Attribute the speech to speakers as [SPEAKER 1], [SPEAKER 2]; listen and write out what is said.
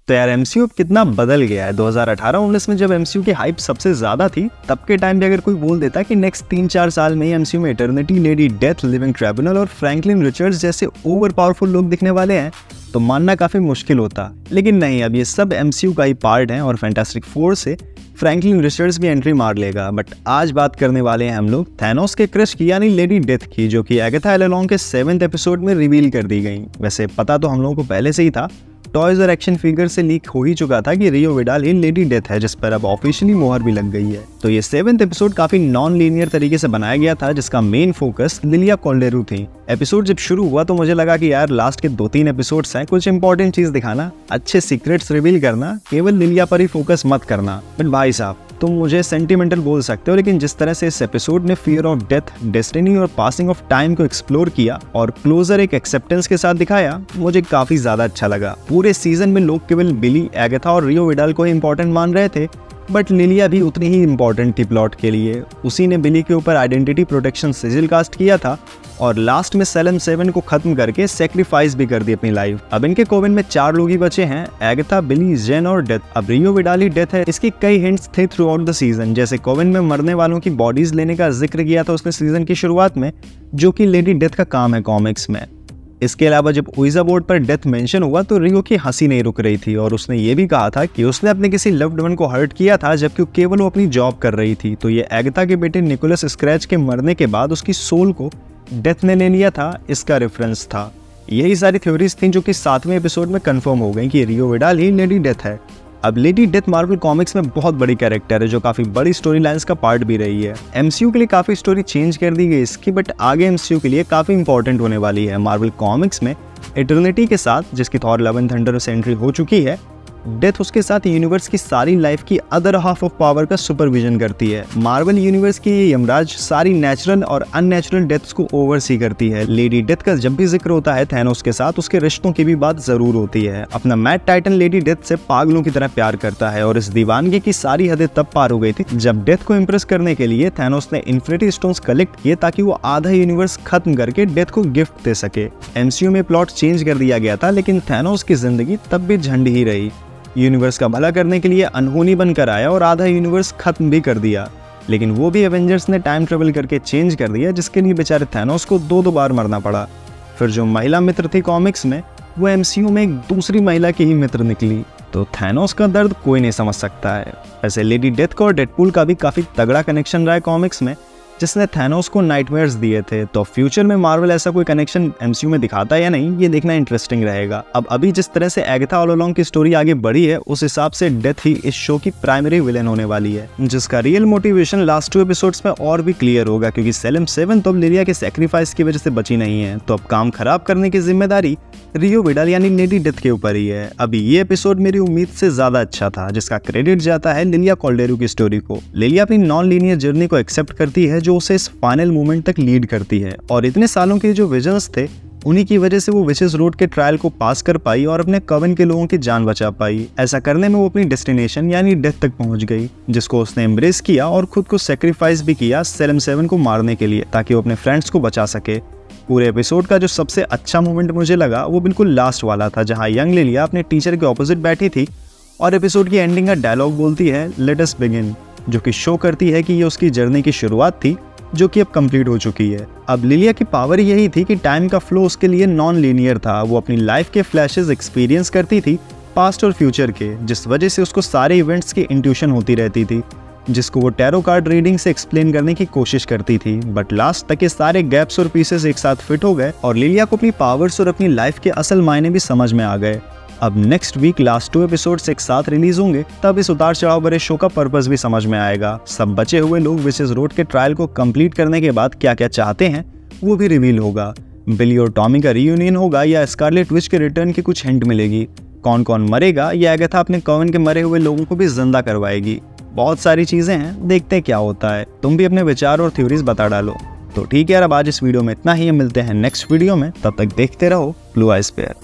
[SPEAKER 1] तो यार एमसीयू अब कितना बदल गया है। 2018-19 में जब एमसीयू की हाइप सबसे ज्यादा थी, तब के टाइम पे अगर कोई बोल देता कि नेक्स्ट 3-4 साल में ही एमसीयू में eternity, lady death, living tribunal और फ्रैंकलिन रिचर्ड्स जैसे ओवर पावरफुल लोग दिखने वाले हैं, तो मानना काफी मुश्किल होता। लेकिन नहीं, अब ये सब एमसीयू का ही पार्ट है और फैंटास्टिक फोर से फ्रैंकलिन रिचर्ड्स भी एंट्री मार लेगा। बट आज बात करने वाले हैं हम लोग थैनोस के क्रश की यानी लेडी डेथ की, जो कि एगाथा एलोलोंग के 7th एपिसोड में रिवील कर दी गई। वैसे पता तो हम लोगों को पहले से ही था, टॉयज और एक्शन फिगर से लीक हो ही चुका था कि रियो विडाल ही लेडी डेथ है, जिस पर अब ऑफिशियली मोहर भी लग गई है। तो ये 7th एपिसोड काफी नॉन लीनियर तरीके से बनाया गया था, जिसका मेन फोकस लिलिया कॉल्डेरू थी। एपिसोड जब शुरू हुआ तो मुझे लगा कि यार लास्ट के 2-3 एपिसोड्स हैं, कुछ इंपॉर्टेंट चीज दिखाना, अच्छे सीक्रेट्स रिवील करना, केवल लिलिया पर ही फोकस मत करना। बट भाई साहब, तुम मुझे सेंटिमेंटल बोल सकते हो, लेकिन जिस तरह से इस एपिसोड ने फियर ऑफ डेथ, डेस्टिनी और पासिंग ऑफ टाइम को एक्सप्लोर किया और क्लोजर एक एक्सेप्टेंस के साथ दिखाया, मुझे काफी ज्यादा अच्छा लगा। पूरे सीजन में लोग केवल बिली, एगाथा और रियो विडाल को इंपॉर्टेंट मान रहे थे, बट लिलिया भी उतनी ही इंपॉर्टेंट थी प्लॉट के लिए। उसी ने बिली के ऊपर आइडेंटिटी प्रोटेक्शन सिजिल कास्ट किया था और लास्ट में सेलेम 7 को खत्म करके सेक्रीफाइस भी कर दी अपनी लाइफ। अब इनके कोवन में 4 लोग ही बचे हैं, एगाथा, बिली, जेन और डेथ। अब रियो विडाल ही डेथ है, इसकी कई हिंट्स थे थ्रू आउट द सीजन। जैसे कोवन में मरने वालों की बॉडीज लेने का जिक्र किया था उसने सीजन की शुरुआत में, जो कि लेडी डेथ का काम है कॉमिक्स में। इसके अलावा जब ओइजा बोर्ड पर डेथ मेंशन हुआ तो रियो की हंसी नहीं रुक रही थी और उसने ये भी कहा था कि उसने अपने किसी लव्ड वन को हर्ट किया था जबकि केवल वो अपनी जॉब कर रही थी। तो ये एगाथा के बेटे निकोलस स्क्रैच के मरने के बाद उसकी सोल को डेथ ने ले लिया था, इसका रेफरेंस था। यही सारी थ्योरीज थी जो कि 7वें एपिसोड में कंफर्म हो गई कि रियो विडाल ही लेडी डेथ है। अब लेडी डेथ मार्वल कॉमिक्स में बहुत बड़ी कैरेक्टर है, जो काफी बड़ी स्टोरी लाइन्स का पार्ट भी रही है। एमसीयू के लिए काफी स्टोरी चेंज कर दी गई इसकी, बट आगे एमसीयू के लिए काफी इंपॉर्टेंट होने वाली है। मार्वल कॉमिक्स में इटर्निटी के साथ, जिसकी थॉर लव एंड थंडर से एंट्री हो चुकी है, डेथ उसके साथ यूनिवर्स की सारी लाइफ की अदर हाफ ऑफ पावर का सुपरविजन करती है। मार्वल यूनिवर्स की ये यमराज सारी नेचुरल और अननेचुरल डेथ्स को ओवरसी करती है। लेडी डेथ का जब भी जिक्र होता है थैनोस के साथ, उसके रिश्तों की भी बात जरूर होती है। अपना मैड टाइटन लेडी डेथ से पागलों की तरह प्यार करता है और इस दीवानगी की सारी हदें तब पार हो गई थी जब डेथ को इम्प्रेस करने के लिए थैनोस ने इन्फिनिटी स्टोन्स कलेक्ट किए ताकि वो आधा यूनिवर्स खत्म करके डेथ को गिफ्ट दे सके। एमसीयू में प्लॉट चेंज कर दिया गया था, लेकिन थैनोस की जिंदगी तब भी झंड ही रही। यूनिवर्स का भला करने के लिए अनहोनी बनकर आया और आधा यूनिवर्स खत्म भी कर दिया, लेकिन वो भी एवेंजर्स ने टाइम ट्रेवल करके चेंज कर दिया, जिसके लिए बेचारे थैनोस को 2 बार मरना पड़ा। फिर जो महिला मित्र थी कॉमिक्स में, वो एमसीयू में एक दूसरी महिला की ही मित्र निकली। तो थैनोस का दर्द कोई नहीं समझ सकता है। वैसे लेडी डेथ का और डेडपूल का भी काफी तगड़ा कनेक्शन रहा है कॉमिक्स में, जिसने थैनोस को नाइटमेयर्स दिए थे। तो फ्यूचर में मार्वल ऐसा कोई कनेक्शन एमसीयू में दिखाता है या नहीं, ये देखना इंटरेस्टिंग रहेगा। अब अभी जिस तरह से एगाथा ऑल अलोंग की स्टोरी आगे बढ़ी है, उस हिसाब से डेथ ही इस शो की प्राइमरी विलेन होने वाली है, जिसका रियल मोटिवेशन लास्ट 2 एपिसोड्स में और भी क्लियर होगा, क्योंकि सेलेम 7 तो अब लिलिया के सैक्रिफाइस की वजह से बची नहीं है। तो अब काम खराब करने की जिम्मेदारी रियो विडाल यानी लेडी डेथ के ऊपर ही है। अभी ये एपिसोड मेरी उम्मीद से ज्यादा अच्छा था, जिसका क्रेडिट जाता है लिलिया कॉल्डेरू की स्टोरी को। लिलिया अपनी नॉन लीनियर जर्नी को एक्सेप्ट करती है, जो उसे इस फाइनल मोमेंट तक लीड करती है, और इतने सालों के जो विजन्स थे, उन्हीं की वजह से वो विचेस रोड के ट्रायल को पास कर पाई और अपने कवन के लोगों की जान बचा पाई। ऐसा करने में वो अपनी डेस्टिनेशन यानी डेथ तक पहुंच गई, जिसको उसने एम्ब्रेस किया और खुद को सेक्रीफाइस भी किया सेलेम 7 को मारने के लिए, ताकि वो अपने फ्रेंड्स को बचा सके। पूरे एपिसोड का जो सबसे अच्छा मोमेंट मुझे लगा वो बिल्कुल लास्ट वाला था, जहां यंग लिलिया अपने टीचर के ऑपोजिट बैठी थी और एपिसोड की एंडिंग का डायलॉग बोलती है, लेट अस बिगिन, जो कि शो करती है कि ये उसकी जर्नी की शुरुआत थी, जो कि अब कंप्लीट हो चुकी है। अब लिलिया की पावर यही थी कि टाइम का फ्लो उसके लिए नॉन लीनियर था। वो अपनी लाइफ के फ्लैशेस एक्सपीरियंस करती थी, पास्ट और फ्यूचर के, जिस वजह से उसको सारे इवेंट्स की इंट्यूशन होती रहती थी, जिसको वो टैरो कार्ड रीडिंग से एक्सप्लेन करने की कोशिश करती थी। बट लास्ट तक ये सारे गैप्स और पीसेस एक साथ फिट हो गए और लिलिया को अपनी पावर्स और अपनी लाइफ के असल मायने भी समझ में आ गए। अब नेक्स्ट वीक लास्ट 2 एपिसोड्स एक साथ रिलीज होंगे, तब इस उतार चढ़ाव भरे शो का पर्पस भी समझ में आएगा। सब बचे हुए लोग विचेस रोड के ट्रायल को कंप्लीट करने के बाद क्या क्या चाहते हैं वो भी रिवील होगा। बिली और टॉमी का रियूनियन होगा या स्कारलेट विच के रिटर्न की कुछ हिंट मिलेगी। कौन कौन मरेगा या एगाथा अपने कवन के मरे हुए लोगों को भी जिंदा करवाएगी। बहुत सारी चीजें हैं, देखते हैं क्या होता है। तुम भी अपने विचार और थ्योरीज बता डालो। तो ठीक है यार, अब आज इस वीडियो में इतना ही। मिलते हैं नेक्स्ट वीडियो में, तब तक देखते रहो ब्लू आई स्पेयर।